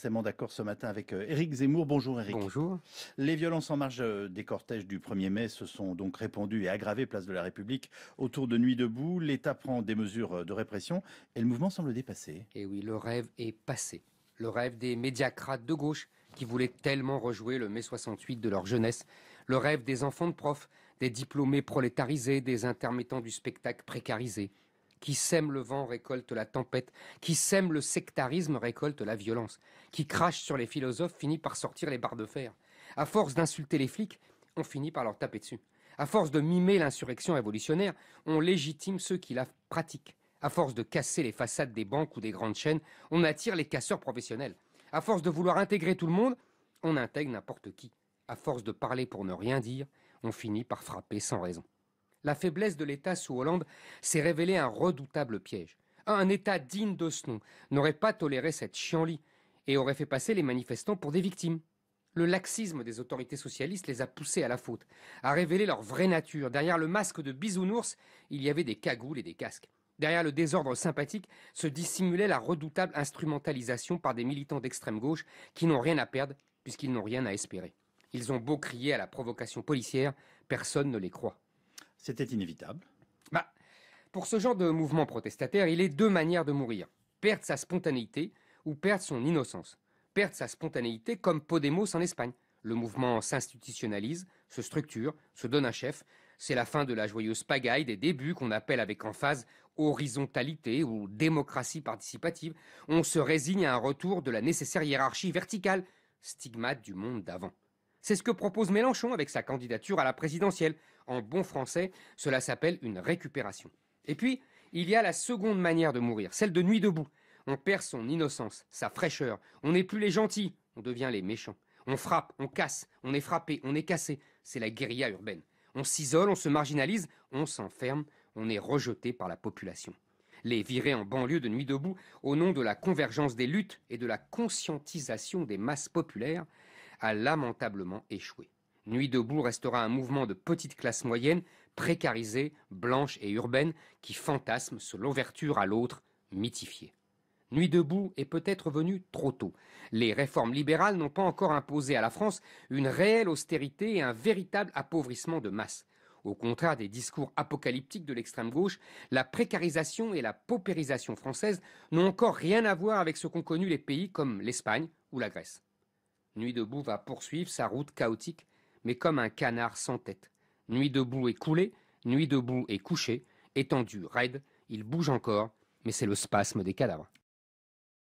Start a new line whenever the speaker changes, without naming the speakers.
forcément d'accord ce matin avec Éric Zemmour. Bonjour Éric.
Bonjour.
Les violences en marge des cortèges du 1er mai se sont donc répandues et aggravées place de la République autour de Nuit debout. L'État prend des mesures de répression et le mouvement semble dépassé.
Et oui, le rêve est passé. Le rêve des médiacrates de gauche qui voulaient tellement rejouer le mai 68 de leur jeunesse. Le rêve des enfants de profs, des diplômés prolétarisés, des intermittents du spectacle précarisés. Qui sème le vent récolte la tempête, qui sème le sectarisme récolte la violence, qui crache sur les philosophes finit par sortir les barres de fer. À force d'insulter les flics, on finit par leur taper dessus. À force de mimer l'insurrection révolutionnaire, on légitime ceux qui la pratiquent. À force de casser les façades des banques ou des grandes chaînes, on attire les casseurs professionnels. À force de vouloir intégrer tout le monde, on intègre n'importe qui. À force de parler pour ne rien dire, on finit par frapper sans raison. La faiblesse de l'État sous Hollande s'est révélée un redoutable piège. Un État digne de ce nom n'aurait pas toléré cette chienlit et aurait fait passer les manifestants pour des victimes. Le laxisme des autorités socialistes les a poussés à la faute, à révéler leur vraie nature. Derrière le masque de bisounours, il y avait des cagoules et des casques. Derrière le désordre sympathique se dissimulait la redoutable instrumentalisation par des militants d'extrême gauche qui n'ont rien à perdre puisqu'ils n'ont rien à espérer. Ils ont beau crier à la provocation policière, personne ne les croit.
C'était inévitable.
Pour ce genre de mouvement protestataire, il est deux manières de mourir. Perdre sa spontanéité ou perdre son innocence. Perdre sa spontanéité comme Podemos en Espagne. Le mouvement s'institutionnalise, se structure, se donne un chef. C'est la fin de la joyeuse pagaille des débuts qu'on appelle avec emphase horizontalité ou démocratie participative. On se résigne à un retour de la nécessaire hiérarchie verticale, stigmate du monde d'avant. C'est ce que propose Mélenchon avec sa candidature à la présidentielle. En bon français, cela s'appelle une récupération. Et puis, il y a la seconde manière de mourir, celle de Nuit debout. On perd son innocence, sa fraîcheur. On n'est plus les gentils, on devient les méchants. On frappe, on casse, on est frappé, on est cassé. C'est la guérilla urbaine. On s'isole, on se marginalise, on s'enferme, on est rejeté par la population. Les virés en banlieue de Nuit debout, au nom de la convergence des luttes et de la conscientisation des masses populaires, a lamentablement échoué. Nuit debout restera un mouvement de petite classe moyenne, précarisée, blanche et urbaine, qui fantasme sur l'ouverture à l'autre, mythifiée. Nuit debout est peut-être venu trop tôt. Les réformes libérales n'ont pas encore imposé à la France une réelle austérité et un véritable appauvrissement de masse. Au contraire des discours apocalyptiques de l'extrême gauche, la précarisation et la paupérisation française n'ont encore rien à voir avec ce qu'ont connu les pays comme l'Espagne ou la Grèce. Nuit debout va poursuivre sa route chaotique, mais comme un canard sans tête. Nuit debout est coulé, Nuit debout est couché, étendu, raide, il bouge encore, mais c'est le spasme des cadavres.